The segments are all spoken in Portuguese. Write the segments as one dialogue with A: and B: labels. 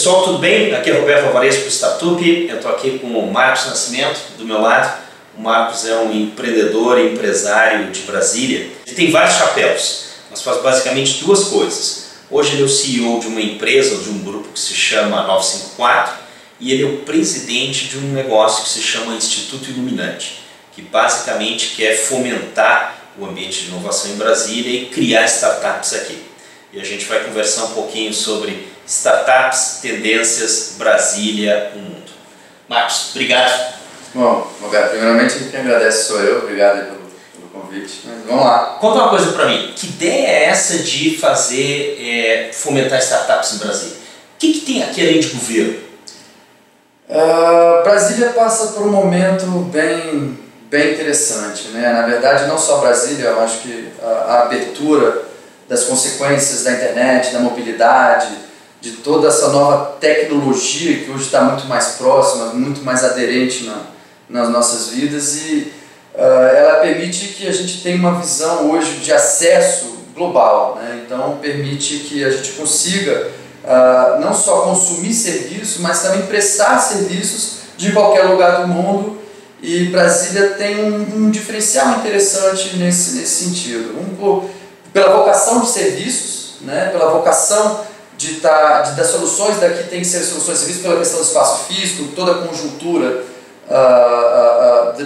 A: Pessoal, tudo bem? Aqui é Roberto Alvarez para o Startup. Eu estou aqui com o Marcos Nascimento do meu lado. O Marcos é um empreendedor e empresário de Brasília. Ele tem vários chapéus, mas faz basicamente duas coisas. Hoje ele é o CEO de uma empresa, de um grupo que se chama 954, e ele é o presidente de um negócio que se chama Instituto Iluminante, que basicamente quer fomentar o ambiente de inovação em Brasília e criar startups aqui. E a gente vai conversar um pouquinho sobre startups, tendências, Brasília, o mundo. Marcos, obrigado.
B: Bom, Roberto, primeiramente quem agradece sou eu, obrigado pelo convite. Mas vamos lá.
A: Conta uma coisa para mim, que ideia é essa de fazer, fomentar startups em Brasília? O que tem aqui além de governo?
B: Brasília passa por um momento bem interessante, né? Na verdade, não só Brasília, eu acho que a abertura das consequências da internet, da mobilidade, de toda essa nova tecnologia que hoje está muito mais próxima, muito mais aderente nas nossas vidas, e ela permite que a gente tenha uma visão hoje de acesso global, né? Então permite que a gente consiga não só consumir serviços, mas também prestar serviços de qualquer lugar do mundo, e Brasília tem um diferencial interessante nesse sentido. Pela vocação de serviços, né? Pela vocação das soluções daqui tem que ser soluções de serviços, pela questão do espaço físico, toda a conjuntura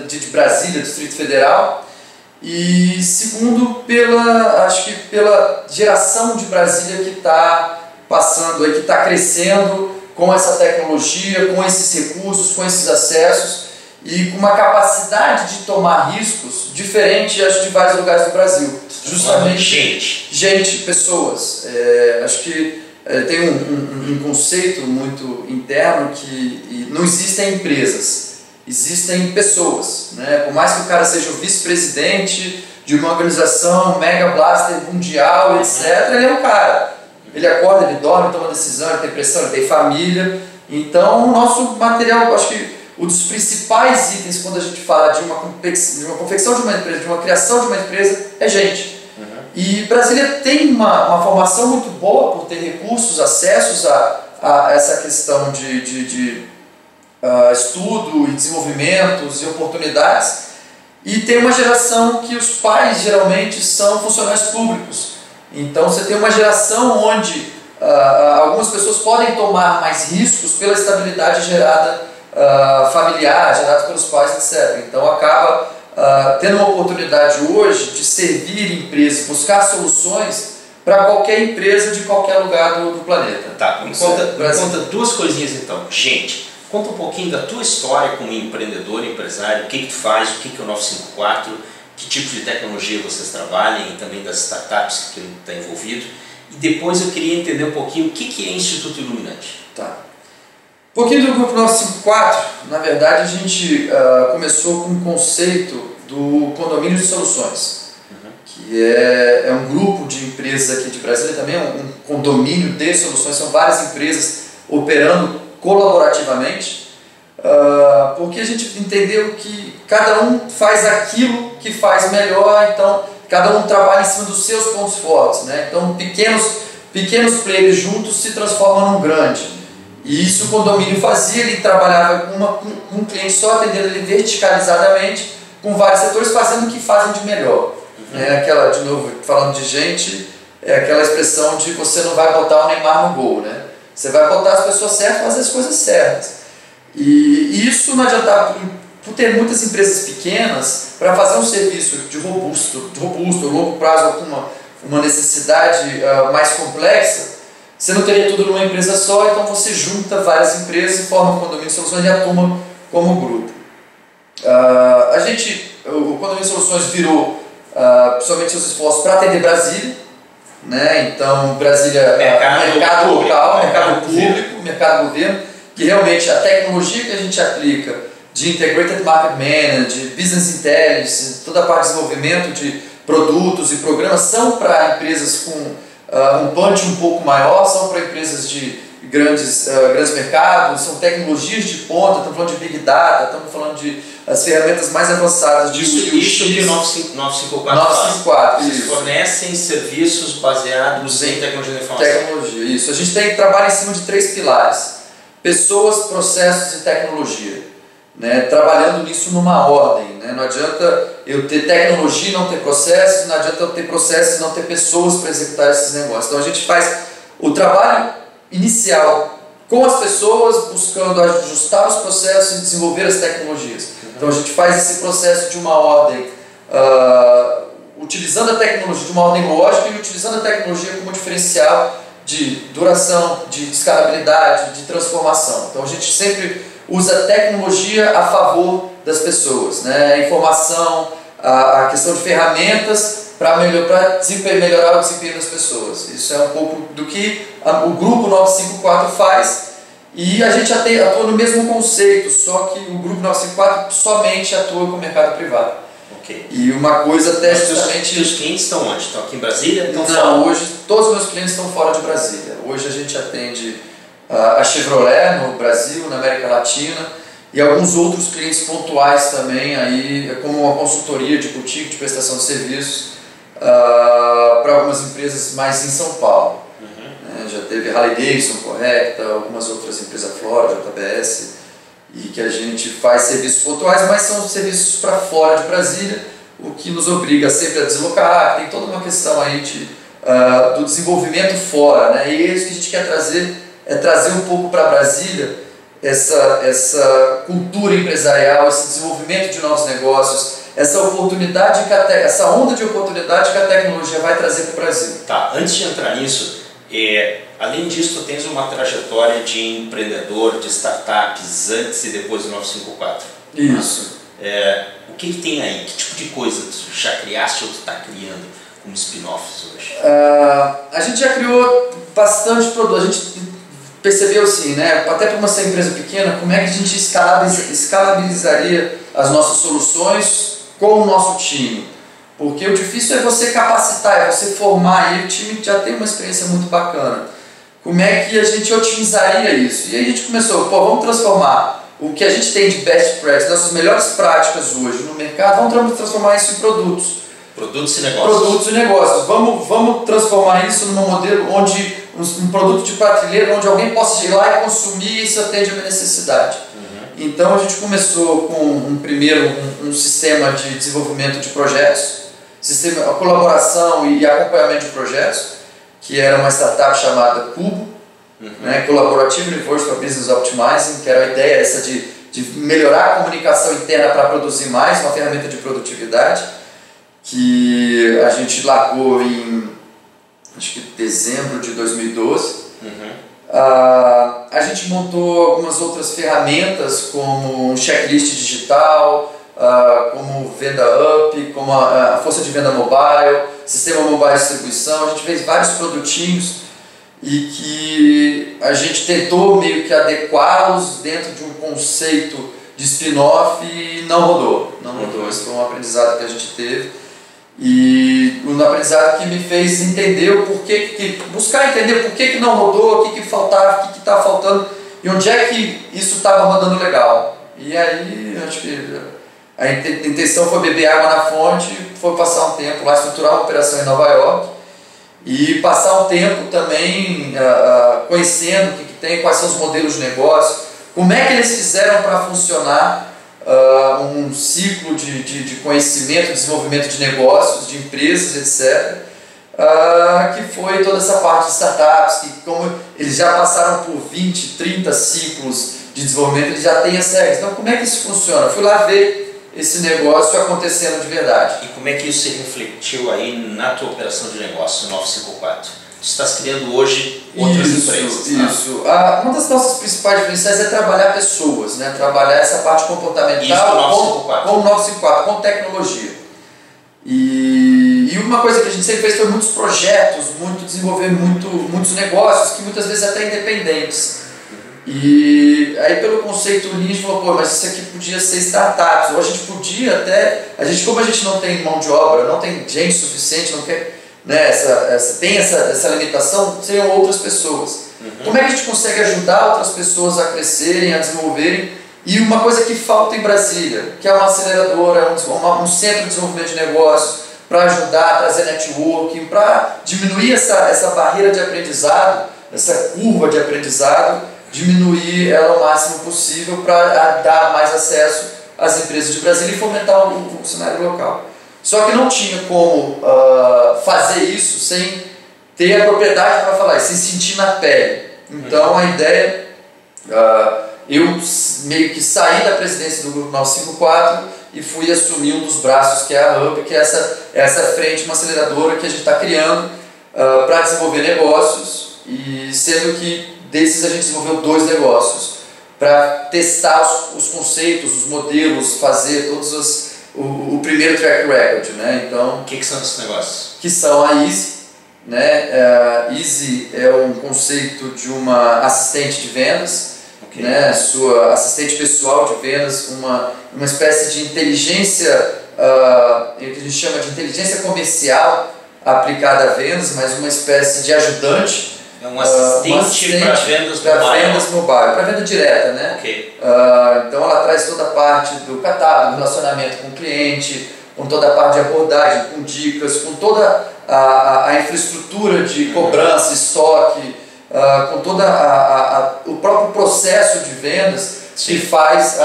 B: de Brasília, Distrito Federal, e segundo, acho que pela geração de Brasília que está passando, que está crescendo com essa tecnologia, com esses recursos, com esses acessos e com uma capacidade de tomar riscos diferente, acho, de vários lugares do Brasil. Justamente gente, pessoas. Acho que tem um conceito muito interno que não existem empresas, existem pessoas, né? Por mais que o cara seja o vice-presidente de uma organização mega blaster mundial, etc., ele é um cara. Ele acorda, ele dorme, toma decisão, ele tem pressão, ele tem família. Então, o nosso material, acho que um dos principais itens quando a gente fala de uma confecção de uma empresa, de uma criação de uma empresa, é gente. E Brasília tem uma formação muito boa por ter recursos, acessos a essa questão de estudo e desenvolvimentos e oportunidades, e tem uma geração que os pais geralmente são funcionários públicos. Então você tem uma geração onde algumas pessoas podem tomar mais riscos pela estabilidade gerada familiar, gerada pelos pais, etc. Então acaba tendo uma oportunidade hoje de servir empresas, buscar soluções para qualquer empresa de qualquer lugar do planeta.
A: Tá, me conta duas coisinhas então. Gente, conta um pouquinho da tua história como empreendedor, empresário, o que tu faz, o que é o 954, que tipo de tecnologia vocês trabalham e também das startups que está envolvido. E depois eu queria entender um pouquinho o que é Instituto Iluminante.
B: Tá. Um pouquinho do Grupo 954, na verdade a gente começou com um conceito do Condomínio de Soluções, que é um grupo de empresas aqui de Brasília, também um condomínio de soluções, são várias empresas operando colaborativamente, porque a gente entendeu que cada um faz aquilo que faz melhor, então cada um trabalha em cima dos seus pontos fortes, né? Então pequenos players juntos se transformam num grande. E isso o condomínio fazia, ele trabalhava com um cliente só, atendendo ele verticalizadamente, com vários setores, fazendo o que fazem de melhor. De novo, falando de gente, é aquela expressão de você não vai botar o Neymar no gol, né? Você vai botar as pessoas certas, fazer as coisas certas. E isso não adiantava, por ter muitas empresas pequenas, para fazer um serviço de robusto, a longo prazo, com uma necessidade mais complexa, você não teria tudo numa empresa só, então você junta várias empresas e forma um condomínio de soluções e atua como grupo. O condomínio de soluções virou principalmente seus esforços para atender Brasília, né? Então Brasília mercado local, mercado público, mercado governo, que realmente a tecnologia que a gente aplica de Integrated Market Management, de Business Intelligence, toda a parte de desenvolvimento de produtos e programas são para empresas com um punch um pouco maior, são para empresas de grandes mercados, são tecnologias de ponta, estamos falando de Big Data, estamos falando de as ferramentas mais avançadas de
A: Isso que o 954
B: Eles
A: fornecem serviços baseados em tecnologia da informação.
B: Tecnologia, isso. A gente trabalha em cima de 3 pilares: pessoas, processos e tecnologia. Né? Trabalhando nisso numa ordem. Né? Não adianta eu ter tecnologia e não ter processos, não adianta eu ter processos e não ter pessoas para executar esses negócios. Então a gente faz o trabalho inicial com as pessoas, buscando ajustar os processos e desenvolver as tecnologias. Então a gente faz esse processo de uma ordem, utilizando a tecnologia de uma ordem lógica e utilizando a tecnologia como diferencial de duração, de escalabilidade, de transformação. Então a gente sempre usa a tecnologia a favor das pessoas, né? A informação, a questão de ferramentas para melhorar o desempenho das pessoas. Isso é um pouco do que o grupo 954 faz, e a gente atua no mesmo conceito, só que o grupo 954 somente atua com o mercado privado.
A: Okay.
B: E uma coisa até justamente...
A: Os clientes estão onde? Estão aqui em Brasília?
B: Não, hoje todos os meus clientes estão fora de Brasília. Hoje a gente atende a Chevrolet no Brasil, na América Latina, e alguns outros clientes pontuais também, aí, como uma consultoria de boutique, de prestação de serviços, para algumas empresas mais em São Paulo. Já teve Harley Davidson, Correcta, algumas outras empresas, Flora, JBS, e que a gente faz serviços pontuais, mas são serviços para fora de Brasília, o que nos obriga sempre a deslocar. Tem toda uma questão aí do desenvolvimento fora, né? E isso que a gente quer trazer é trazer um pouco para Brasília essa cultura empresarial, esse desenvolvimento de novos negócios, essa oportunidade, essa onda de oportunidade que a tecnologia vai trazer para o Brasil.
A: Tá, antes de entrar nisso, além disso, tu tens uma trajetória de empreendedor, de startups, antes e depois do 954.
B: Isso.
A: O que tem aí? Que tipo de coisa tu já criaste ou tu está criando como spin-offs hoje?
B: A gente já criou bastante produto. A gente percebeu assim, né, até para uma empresa pequena, como é que a gente escalabilizaria as nossas soluções com o nosso time. Porque o difícil é você capacitar, é você formar, e o time já tem uma experiência muito bacana. Como é que a gente otimizaria isso? E aí a gente começou, vamos transformar o que a gente tem de best practice, nossas melhores práticas hoje no mercado, vamos transformar isso em produtos.
A: Produtos e negócios.
B: Produtos e negócios. Vamos transformar isso num modelo onde um produto de prateleira, onde alguém possa ir lá e consumir, e isso atende a minha necessidade. Então a gente começou com um sistema de desenvolvimento de projetos, sistema, colaboração e acompanhamento de projetos, que era uma startup chamada Cubo, né, Collaborative Universal Business Optimizing, que era a ideia essa de melhorar a comunicação interna para produzir mais, uma ferramenta de produtividade, que a gente largou em, acho que dezembro de 2012. A gente montou algumas outras ferramentas, como um checklist digital, como Venda Up, como a força de venda mobile, sistema mobile de distribuição. A gente fez vários produtinhos e que a gente tentou meio que adequá-los dentro de um conceito de spin-off e não rodou. Esse foi um aprendizado que a gente teve. E um aprendizado que me fez entender o porquê, buscar entender por que não rodou, o que faltava, o que estava faltando e onde é que isso estava rodando legal. E aí, acho que a intenção foi beber água na fonte, foi passar um tempo lá, estruturar uma operação em Nova York e passar um tempo também conhecendo o que tem, quais são os modelos de negócio, como é que eles fizeram para funcionar um ciclo de conhecimento, desenvolvimento de negócios, de empresas, etc. Que foi toda essa parte de startups, que como eles já passaram por 20, 30 ciclos de desenvolvimento, eles já têm essa regra. Então como é que isso funciona? Fui lá ver esse negócio acontecendo de verdade.
A: E como é que isso se refletiu aí na tua operação de negócio, 954? Tu estás criando hoje outras empresas.
B: Isso. Uma das nossas principais diferenciais é trabalhar pessoas, né? Trabalhar essa parte comportamental com o 954, com tecnologia. E uma coisa que a gente sempre fez foi muitos projetos, desenvolver muitos negócios, que muitas vezes até independentes. E aí pelo conceito Lean, a gente falou, mas isso aqui podia ser startups, ou a gente podia até, como a gente não tem mão de obra, não tem gente suficiente, né, tem essa limitação, seriam outras pessoas. Como é que a gente consegue ajudar outras pessoas a crescerem, a desenvolverem? E uma coisa que falta em Brasília, que é uma aceleradora, um centro de desenvolvimento de negócios, para ajudar a trazer networking, para diminuir essa barreira de aprendizado, essa curva de aprendizado, diminuir ela o máximo possível para dar mais acesso às empresas de Brasília e fomentar o cenário local. Só que não tinha como fazer isso sem ter a propriedade para falar, sem sentir na pele. Então a ideia, eu meio que saí da presidência do Grupo 954 e fui assumir um dos braços que é a Hub, que é essa frente, uma aceleradora que a gente está criando para desenvolver negócios, e sendo que desses a gente desenvolveu 2 negócios para testar os conceitos, os modelos, fazer todos o primeiro track record, né? Então,
A: o que são esses negócios?
B: Que são a Easy, né? Easy é um conceito de uma assistente de vendas, né? Sua assistente pessoal de vendas, uma espécie de inteligência, que a gente chama de inteligência comercial aplicada a vendas, mas uma espécie de ajudante.
A: É um assistente para vendas
B: mobile, para venda direta, né? Então ela traz toda a parte do catálogo, relacionamento com o cliente, com toda a parte de abordagem, com dicas, com toda a infraestrutura de cobrança, estoque, com todo o próprio processo de vendas.
A: Sim.
B: Que faz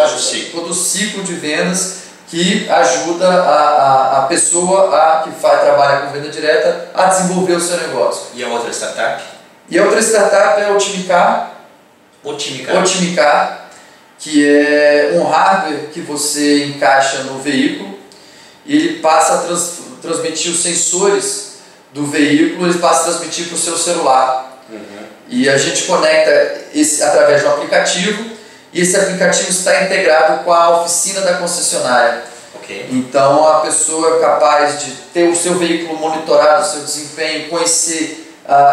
B: todo o ciclo de vendas, que ajuda a pessoa que trabalha com venda direta a desenvolver o seu negócio.
A: E a outra startup?
B: E a outra startup é o Otimicar, que é um hardware que você encaixa no veículo e ele passa a transmitir os sensores do veículo, ele passa a transmitir para o seu celular. E a gente conecta através de um aplicativo, e esse aplicativo está integrado com a oficina da concessionária. Então a pessoa é capaz de ter o seu veículo monitorado, o seu desempenho, conhecer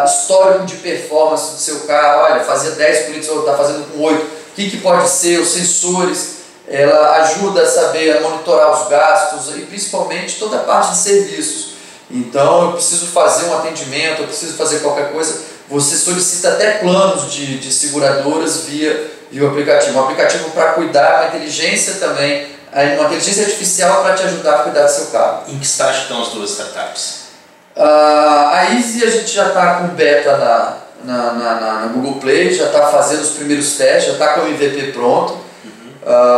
B: histórico de performance do seu carro. Olha, fazia 10 km, está fazendo com 8, o que pode ser, os sensores, ela ajuda a saber monitorar os gastos e principalmente toda a parte de serviços. Então eu preciso fazer um atendimento, eu preciso fazer qualquer coisa, você solicita até planos de seguradoras via o aplicativo. Um aplicativo para cuidar, uma inteligência também, uma inteligência artificial para te ajudar a cuidar do seu carro.
A: Em que estágio estão as 2 startups?
B: A Easy a gente já está com beta na Google Play, já está fazendo os primeiros testes, já está com o MVP pronto.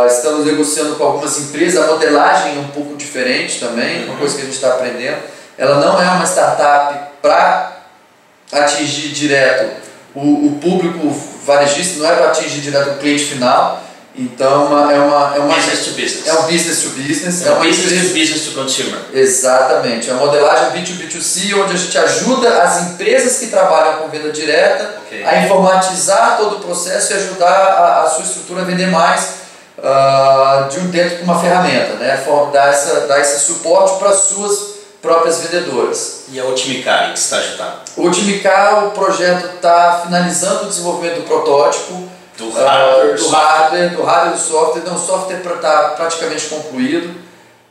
B: Estamos negociando com algumas empresas, a modelagem é um pouco diferente também, uma coisa que a gente está aprendendo. Ela não é uma startup para atingir direto o público varejista, não é para atingir direto o cliente final. Então é uma
A: business to business.
B: É um business to business.
A: É uma business to consumer.
B: Exatamente. É uma modelagem B2B2C, onde a gente ajuda as empresas que trabalham com venda direta a informatizar todo o processo e ajudar a sua estrutura a vender mais dentro de uma ferramenta, né? Dar esse suporte para as suas próprias vendedoras.
A: E a Otimicar, em que estágio está?
B: O Otimicar, o projeto está finalizando o desenvolvimento do protótipo. Do hardware e do software. Então, o software está praticamente concluído.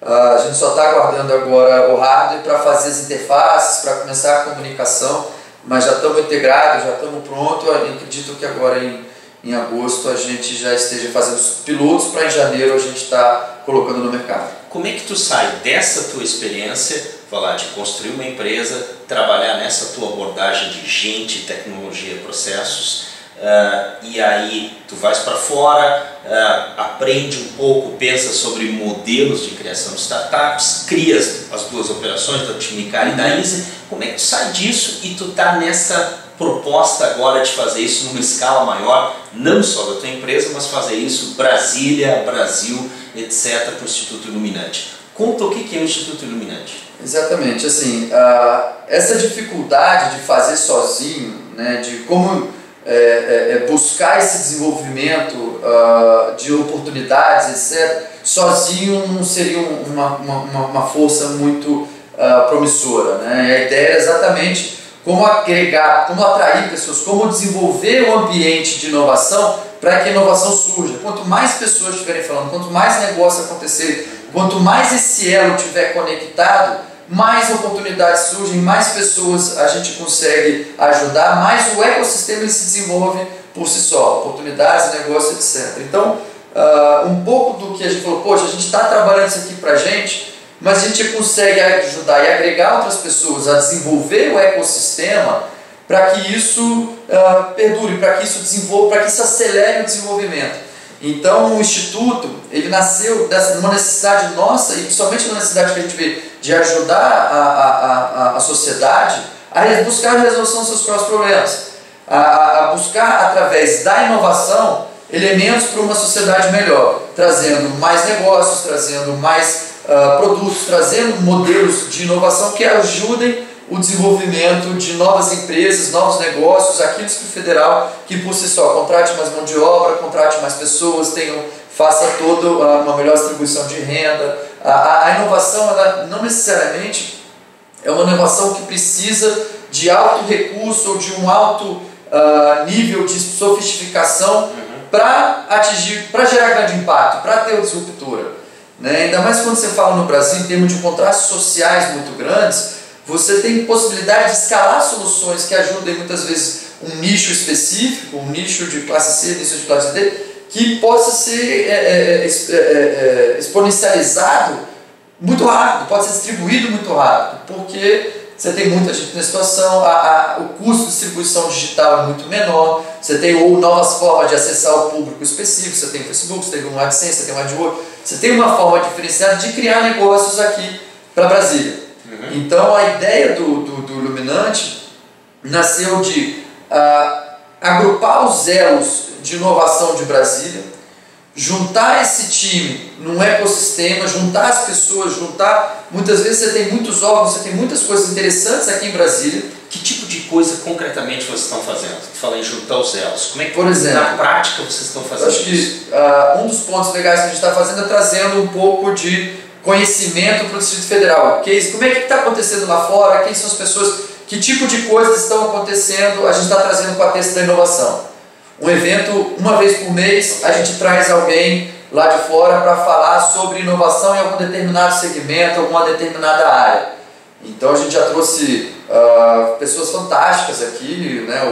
B: A gente só está aguardando agora o hardware para fazer as interfaces, para começar a comunicação, mas já estamos integrados, já estamos prontos. Eu acredito que agora em agosto a gente já esteja fazendo os pilotos, para em janeiro a gente estar colocando no mercado.
A: Como é que tu sai dessa tua experiência, falar de construir uma empresa, trabalhar nessa tua abordagem de gente, tecnologia, processos, e aí tu vais para fora, aprende um pouco, pensa sobre modelos de criação de startups, crias as 2 operações da Otimicar e da Easy. Como é que tu sai disso e tu tá nessa proposta agora de fazer isso numa escala maior, não só da tua empresa, mas fazer isso Brasília, Brasil, etc., para o Instituto Iluminante? Conta o que é o Instituto Iluminante.
B: Exatamente, assim, essa dificuldade de fazer sozinho, né, de como buscar esse desenvolvimento de oportunidades, etc., sozinho não seria uma força muito promissora, né? A ideia era exatamente como agregar, como atrair pessoas, como desenvolver um ambiente de inovação para que a inovação surja. Quanto mais pessoas estiverem falando, quanto mais negócio acontecer, quanto mais esse elo estiver conectado, mais oportunidades surgem, mais pessoas a gente consegue ajudar, mais o ecossistema ele se desenvolve por si só, oportunidades, negócio, etc. Então, um pouco do que a gente falou, poxa, a gente está trabalhando isso aqui para a gente, mas a gente consegue ajudar e agregar outras pessoas a desenvolver o ecossistema para que isso perdure, para que isso desenvolva, para que isso acelere o desenvolvimento. Então o Instituto, ele nasceu numa necessidade nossa, e principalmente na necessidade que a gente vê de ajudar a sociedade a buscar a resolução dos seus próprios problemas, a buscar através da inovação elementos para uma sociedade melhor, trazendo mais negócios, trazendo mais produtos, trazendo modelos de inovação que ajudem o desenvolvimento de novas empresas, novos negócios aqui no Distrito Federal, que por si só contrate mais mão de obra, contrate mais pessoas, faça toda uma melhor distribuição de renda. A inovação, ela não necessariamente é uma inovação que precisa de alto recurso ou de um alto nível de sofisticação para gerar grande impacto, para ter disruptura. Né? Ainda mais quando você fala no Brasil em termos de contratos sociais muito grandes, você tem possibilidade de escalar soluções que ajudem muitas vezes um nicho específico, um nicho de classe C, nicho de classe D, que possa ser exponencializado muito rápido, pode ser distribuído muito rápido, porque você tem muita gente na situação, o custo de distribuição digital é muito menor, você tem novas formas de acessar o público específico, você tem o Facebook, você tem o AdSense, você tem o AdWords, você tem uma forma diferenciada de criar negócios aqui para Brasília. Então a ideia do Luminante nasceu de agrupar os elos de inovação de Brasília, juntar esse time num ecossistema, juntar as pessoas, muitas vezes você tem muitos órgãos, você tem muitas coisas interessantes aqui em Brasília.
A: Que tipo de coisa concretamente vocês estão fazendo? Você fala em juntar os elos. Como é que,
B: por exemplo,
A: na prática vocês estão fazendo
B: isso? Acho que um dos pontos legais que a gente está fazendo é trazendo um pouco de conhecimento para o Distrito Federal. Como é que está acontecendo lá fora, quem são as pessoas, que tipo de coisas estão acontecendo, a gente está trazendo para a texto da inovação. Um evento, uma vez por mês, a gente traz alguém lá de fora para falar sobre inovação em algum determinado segmento, alguma determinada área. Então a gente já trouxe pessoas fantásticas aqui, né?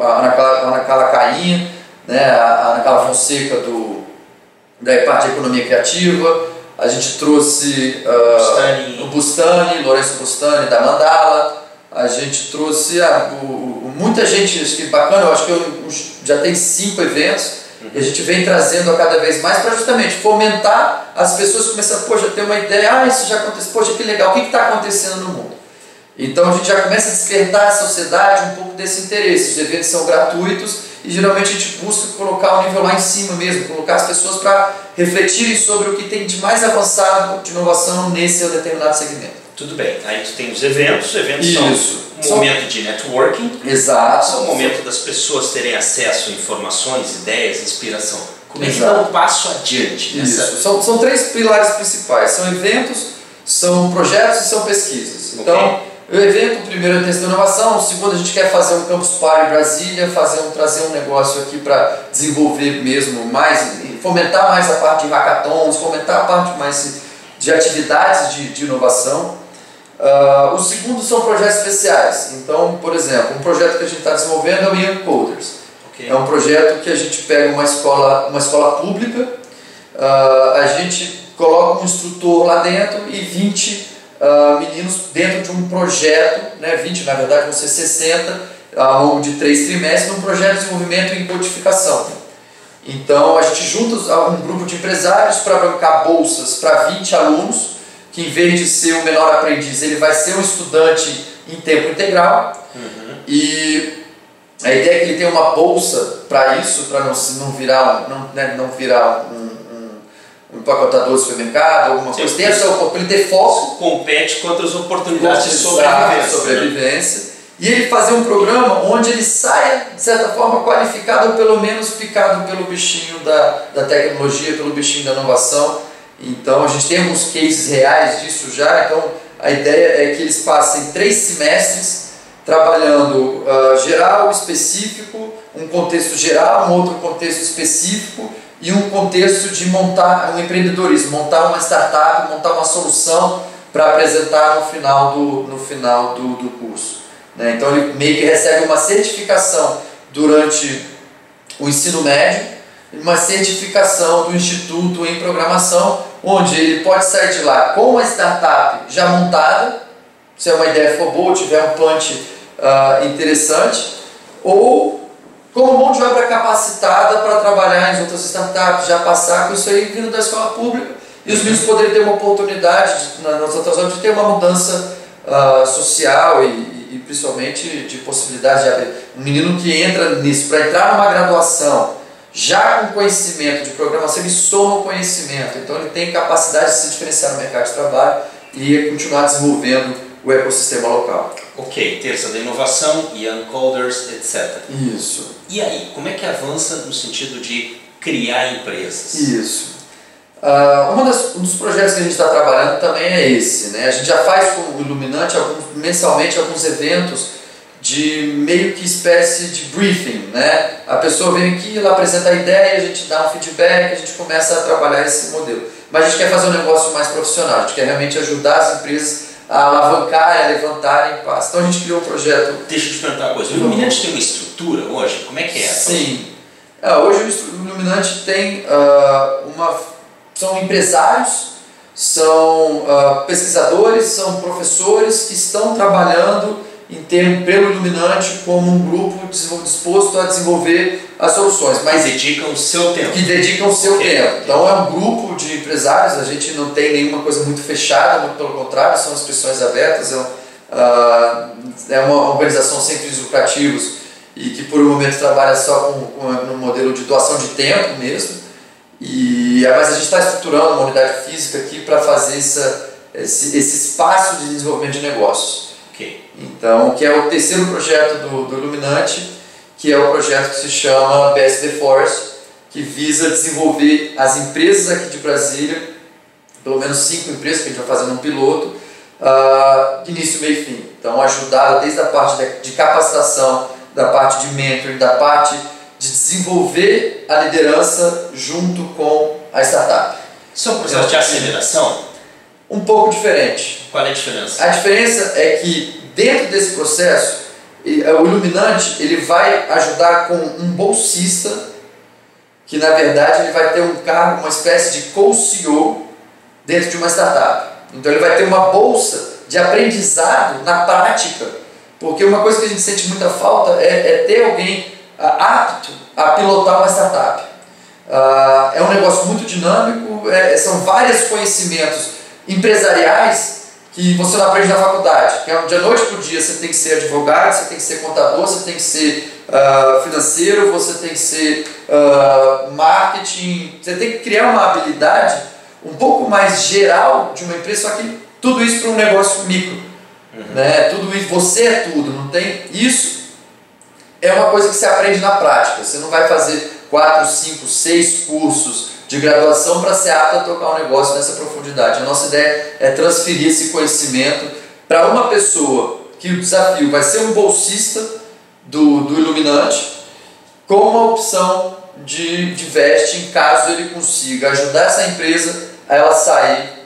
B: A Ana Carla Cainha, né? A Ana Carla Fonseca da parte de Economia Criativa. A gente trouxe o Bustani, Lourenço Bustani da Mandala. A gente trouxe muita gente, acho que bacana, eu acho que já tem 5 eventos e a gente vem trazendo a cada vez mais para justamente fomentar as pessoas começando, poxa, ter uma ideia, isso já aconteceu, poxa, que legal, o que está acontecendo no mundo? Então a gente já começa a despertar a sociedade um pouco desse interesse. Os eventos são gratuitos e geralmente a gente busca colocar o nível lá em cima mesmo, colocar as pessoas para refletirem sobre o que tem de mais avançado de inovação nesse ou determinado segmento.
A: Tudo bem, aí tu tem os eventos
B: Isso.
A: são um momento de networking,
B: exato,
A: são um momento das pessoas terem acesso a informações, ideias, inspiração. Como é que
B: exato.
A: dá um passo adiante?
B: Isso. São 3 pilares principais, são eventos, são projetos e são pesquisas. Então, o evento, o primeiro é o texto da inovação, o segundo a gente quer fazer um Campus Party em Brasília, trazer um negócio aqui para desenvolver mesmo mais, fomentar mais a parte de hackathons, fomentar a parte mais de atividades de inovação. O segundo são projetos especiais. Então, por exemplo, um projeto que a gente está desenvolvendo é o Young Coders. Okay. É um projeto que a gente pega uma escola pública, a gente coloca um instrutor lá dentro e 20 meninos dentro de um projeto, né, 20 na verdade vão ser 60 ao longo de 3 trimestres, num projeto de desenvolvimento em codificação. Então a gente junta um grupo de empresários para bancar bolsas para 20 alunos, que em vez de ser o menor aprendiz, ele vai ser um estudante em tempo integral. E a ideia é que ele tenha uma bolsa para isso, para não virar um empacotador de supermercado, alguma coisa. Tem essa oportunidade, ele ter foco.
A: Compete contra as oportunidades de
B: sobrevivência. Né? E ele fazer um programa onde ele saia, de certa forma, qualificado ou pelo menos picado pelo bichinho da tecnologia, pelo bichinho da inovação. Então a gente tem alguns cases reais disso já. Então a ideia é que eles passem 3 semestres trabalhando geral, específico, um contexto geral, um outro contexto específico e um contexto de montar um empreendedorismo, montar uma startup, montar uma solução para apresentar no final do curso. Né? Então ele meio que recebe uma certificação durante o ensino médio, uma certificação do Instituto em Programação, onde ele pode sair de lá com uma startup já montada, se uma ideia for boa, tiver um punch interessante, ou como mão de obra capacitada para trabalhar em outras startups, já passar com isso aí vindo da escola pública, e os meninos poderem ter uma oportunidade nas outras horas de ter uma mudança social e principalmente de possibilidade de abrir. Um menino que entra nisso, para entrar numa graduação, já com conhecimento de programação, ele soma o conhecimento, então ele tem capacidade de se diferenciar no mercado de trabalho e continuar desenvolvendo o ecossistema local.
A: Ok, terça da inovação, Young Coders, etc.
B: Isso.
A: E aí, como é que avança no sentido de criar empresas?
B: Isso. Um dos projetos que a gente está trabalhando também é esse, né? A gente já faz com o Iluminante mensalmente alguns eventos de meio que espécie de briefing, né? A pessoa vem aqui, ela apresenta a ideia, a gente dá um feedback, a gente começa a trabalhar esse modelo. Mas a gente quer fazer um negócio mais profissional, a gente quer realmente ajudar as empresas a alavancar, a levantarem passos. Então a gente criou um projeto...
A: Deixa eu te perguntar uma coisa, o Iluminante tem uma estrutura hoje? Como é que é?
B: Sim. Hoje o Iluminante tem são empresários, são pesquisadores, são professores que estão trabalhando pelo Iluminante como um grupo disposto a desenvolver as soluções.
A: Mas dedicam o seu tempo.
B: Que dedicam o seu tempo. Então é um grupo de empresários, a gente não tem nenhuma coisa muito fechada, muito pelo contrário, são inscrições abertas, é uma organização sem fins lucrativos e que por um momento trabalha só no modelo de doação de tempo mesmo. Mas a gente está estruturando uma unidade física aqui para fazer esse espaço de desenvolvimento de negócios.
A: Okay.
B: Então, que é o terceiro projeto do Iluminante, que é o projeto que se chama Best the Forest, que visa desenvolver as empresas aqui de Brasília, pelo menos 5 empresas que a gente vai fazendo um piloto, de início, meio e fim. Então, ajudar desde a parte de capacitação, da parte de mentoring, da parte de desenvolver a liderança junto com a startup.
A: Isso é um processo de aceleração?
B: Um pouco diferente.
A: Qual é a diferença?
B: A diferença é que dentro desse processo, o Iluminante ele vai ajudar com um bolsista, que na verdade ele vai ter um cargo, uma espécie de co-CEO dentro de uma startup. Então ele vai ter uma bolsa de aprendizado na prática, porque uma coisa que a gente sente muita falta é ter alguém apto a pilotar uma startup. É um negócio muito dinâmico, são vários conhecimentos empresariais que você não aprende na faculdade. De a noite para o dia você tem que ser advogado, você tem que ser contador, você tem que ser financeiro, você tem que ser marketing, você tem que criar uma habilidade um pouco mais geral de uma empresa, só que tudo isso para um negócio micro. Né? Tudo isso, você é tudo, não tem isso. É uma coisa que você aprende na prática. Você não vai fazer 4, 5, 6 cursos de graduação para ser apto a tocar um negócio nessa profundidade. A nossa ideia é transferir esse conhecimento para uma pessoa que o desafio vai ser um bolsista do Iluminante com uma opção de vesting caso ele consiga ajudar essa empresa a ela sair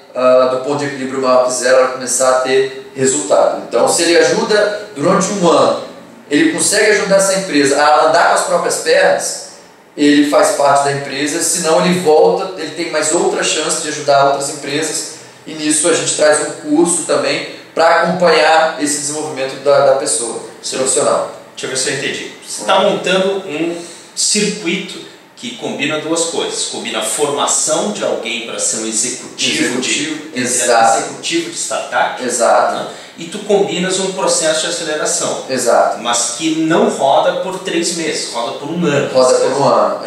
B: do ponto de equilíbrio maior que zero, ela começar a ter resultado. Então, se ele ajuda durante um ano, ele consegue ajudar essa empresa a andar com as próprias pernas, ele faz parte da empresa, senão ele volta, ele tem mais outra chance de ajudar outras empresas, e nisso a gente traz um curso também para acompanhar esse desenvolvimento da pessoa, profissional.
A: Deixa eu ver se eu entendi. Você está montando um circuito que combina duas coisas. Combina a formação de alguém para ser um executivo de startup.
B: Exato.
A: Né? E tu combinas um processo de aceleração.
B: Exato.
A: Mas que não roda por 3 meses, roda por 1 ano.
B: Roda por 1 ano.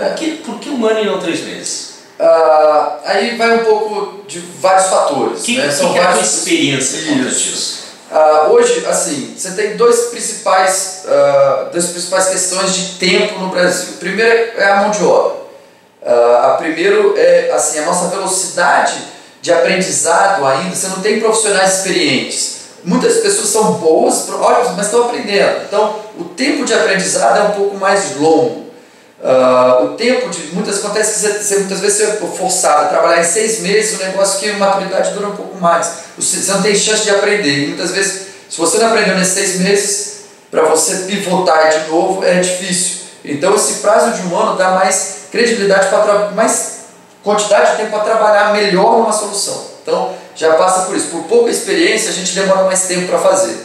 A: Por que 1 ano e não 3 meses?
B: Aí vai um pouco de vários fatores.
A: São várias... é a tua experiência quanto disso?
B: Hoje, assim, você tem duas principais questões de tempo no Brasil. A primeira é a mão de obra. A primeira é assim, a nossa velocidade de aprendizado ainda. Você não tem profissionais experientes. Muitas pessoas são boas, ótimas, mas estão aprendendo. Então, o tempo de aprendizado é um pouco mais longo. O tempo de acontece que você muitas vezes você é forçado a trabalhar em 6 meses, um negócio que a maturidade dura um pouco mais. Você não tem chance de aprender. E muitas vezes, se você não aprendeu nesses 6 meses, para você pivotar de novo é difícil. Então esse prazo de 1 ano dá mais credibilidade, mais quantidade de tempo para trabalhar melhor numa solução. Então já passa por isso. Por pouca experiência a gente demora mais tempo para fazer.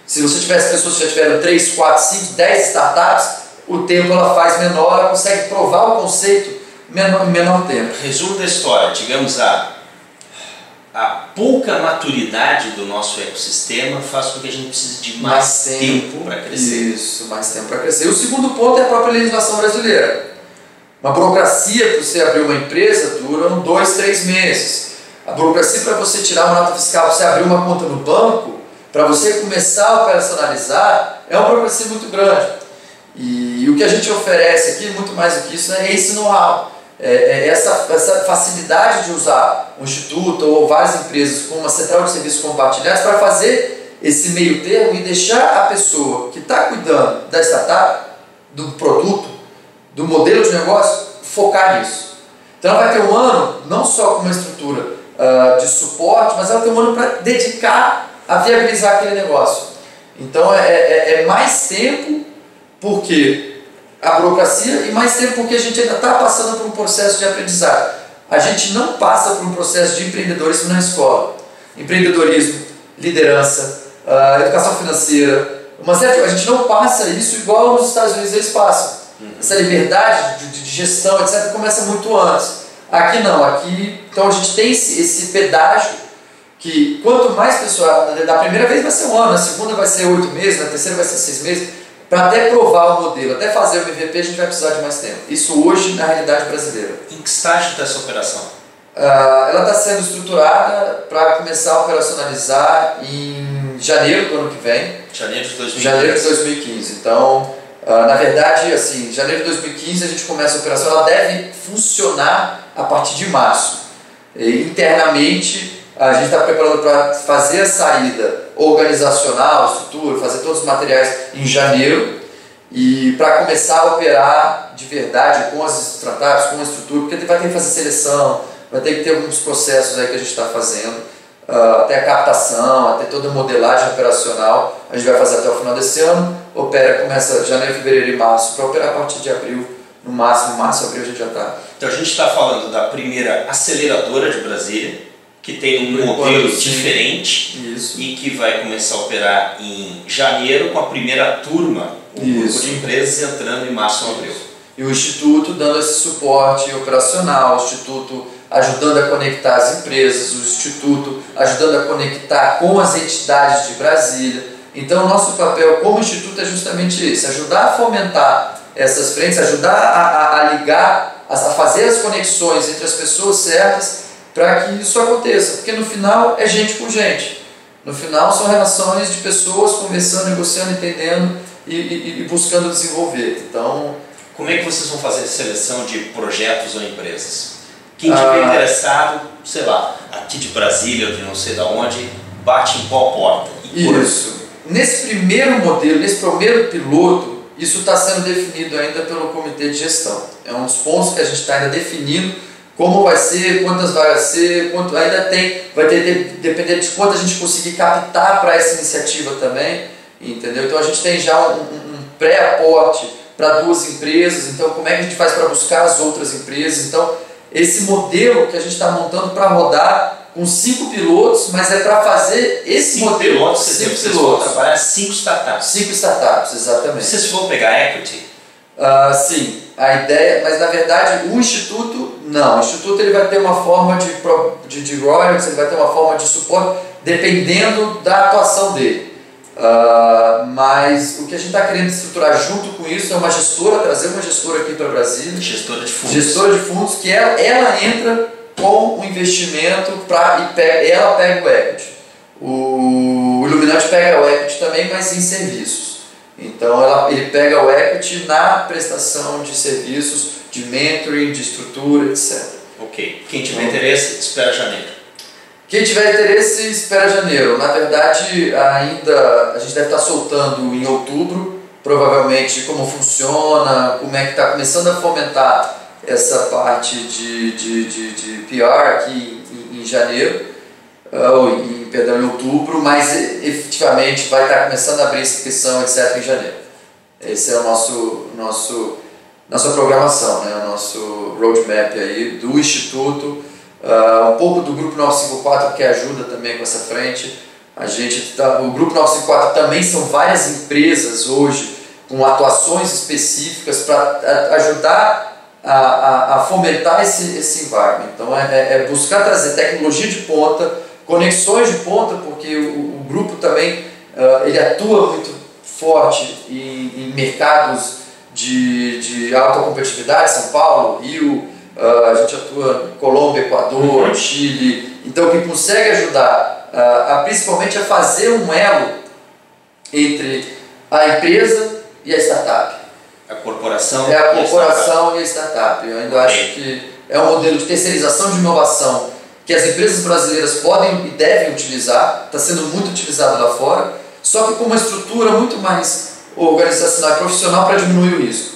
B: Se você tivesse pessoas que já tiveram 3, 4, 5, 10 startups, o tempo ela faz menor, ela consegue provar o conceito em menor tempo.
A: Resumo da história, digamos a pouca maturidade do nosso ecossistema faz com que a gente precise de mais tempo para crescer.
B: Isso, mais tempo para crescer. E o segundo ponto é a própria legislação brasileira. Uma burocracia para você abrir uma empresa dura 2, 3 meses. A burocracia para você tirar uma nota fiscal, para você abrir uma conta no banco, para você começar a operacionalizar, é uma burocracia muito grande. E o que a gente oferece aqui, muito mais do que isso, é esse know-how. Essa facilidade de usar um instituto ou várias empresas com uma central de serviços compartilhados para fazer esse meio termo e deixar a pessoa que está cuidando da startup, do produto, do modelo de negócio, focar nisso. Então ela vai ter 1 ano, não só com uma estrutura de suporte, mas ela tem 1 ano para dedicar a viabilizar aquele negócio. Então é mais tempo porque a burocracia e mais tempo porque a gente ainda está passando por um processo de aprendizado. A gente não passa por um processo de empreendedorismo na escola. Empreendedorismo, liderança, educação financeira, a gente não passa isso igual nos Estados Unidos eles passam. Essa liberdade de gestão, etc., começa muito antes. Aqui não, aqui então a gente tem esse pedágio que quanto mais pessoal, da primeira vez vai ser 1 ano, na segunda vai ser 8 meses, na terceira vai ser 6 meses, para até provar o modelo, até fazer o MVP, a gente vai precisar de mais tempo. Isso hoje na realidade brasileira.
A: Em que estágio está essa operação?
B: Ela está sendo estruturada para começar a operacionalizar em janeiro do ano que vem.
A: Janeiro de 2015.
B: Janeiro de 2015. Então, na verdade, assim, janeiro de 2015 a gente começa a operação, ela deve funcionar a partir de março. Internamente, a gente está preparando para fazer a saída organizacional, estrutura, fazer todos os materiais em janeiro e para começar a operar de verdade com as startups, com a estrutura, porque vai ter que fazer seleção, vai ter que ter alguns processos aí que a gente está fazendo, até a captação, até toda a modelagem operacional, a gente vai fazer até o final desse ano, começa janeiro, fevereiro e março, para operar a partir de abril, no máximo, março, abril a gente já está.
A: Então a gente está falando da primeira aceleradora de Brasília, que tem um modelo diferente.
B: Isso.
A: E que vai começar a operar em janeiro com a primeira turma, um grupo de empresas entrando em março ou abril.
B: E o Instituto dando esse suporte operacional, o Instituto ajudando a conectar as empresas, o Instituto ajudando a conectar com as entidades de Brasília. Então o nosso papel como Instituto é justamente esse, ajudar a fomentar essas frentes, ajudar a ligar, a fazer as conexões entre as pessoas certas para que isso aconteça, porque no final é gente com gente. No final são relações de pessoas conversando, negociando, entendendo e buscando desenvolver. Então,
A: como é que vocês vão fazer a seleção de projetos ou empresas? Quem estiver interessado, sei lá, aqui de Brasília ou de não sei de onde, bate em qual porta?
B: Isso. Nesse primeiro modelo, nesse primeiro piloto, isso está sendo definido ainda pelo comitê de gestão. É um dos pontos que a gente está ainda definindo. Como vai ser, quantas vai ser, quanto ainda tem, vai ter depender de quanto a gente conseguir captar para essa iniciativa também, entendeu? Então a gente tem já um pré-aporte para 2 empresas, então como é que a gente faz para buscar as outras empresas? Então esse modelo que a gente está montando para rodar com 5 pilotos, mas é para fazer esse modelo.
A: 5 pilotos, trabalhar 5 startups.
B: 5 startups, exatamente.
A: Vocês vão pegar equity?
B: Sim, a ideia, mas na verdade o Instituto não. O Instituto ele vai ter uma forma de royalties, ele vai ter uma forma de suporte dependendo da atuação dele. Mas o que a gente está querendo estruturar junto com isso é uma gestora, trazer uma gestora aqui para Brasília.
A: Gestora de fundos.
B: Gestora de fundos, que ela entra com o investimento e ela pega o equity. O Illuminati pega o equity também, mas em serviços. Então ele pega o equity na prestação de serviços, de mentoring, de estrutura, etc.
A: Ok. Quem tiver interesse, espera janeiro.
B: Quem tiver interesse, espera janeiro. Na verdade, ainda a gente deve estar soltando em outubro provavelmente como funciona, como é que está começando a fomentar essa parte de PR aqui em janeiro, em outubro, mas efetivamente vai estar começando a abrir inscrição, etc., em janeiro. Esse é o nossa programação, né? O nosso roadmap aí do Instituto, um pouco do Grupo 954 que ajuda também com essa frente. O Grupo 954 também são várias empresas hoje com atuações específicas para ajudar a fomentar esse environment. Então é buscar trazer tecnologia de ponta, conexões de ponta, porque o grupo também ele atua muito forte em mercados de alta competitividade, São Paulo, Rio, a gente atua em Colômbia, Equador, Chile, então que consegue ajudar principalmente a fazer um elo entre a empresa e a startup.
A: A corporação.
B: É a corporação e a startup. Eu ainda acho que é um modelo de terceirização de inovação que as empresas brasileiras podem e devem utilizar, está sendo muito utilizado lá fora, só que com uma estrutura muito mais organizacional e profissional para diminuir o risco.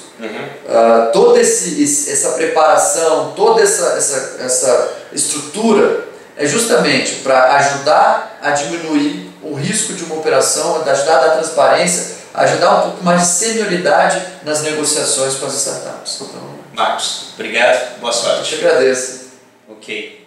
B: Toda essa preparação, toda essa estrutura é justamente para ajudar a diminuir o risco de uma operação, ajudar a dar transparência, ajudar um pouco mais de senioridade nas negociações com as startups. Então,
A: Marcos, obrigado, boa sorte.
B: Eu te agradeço.
A: Ok.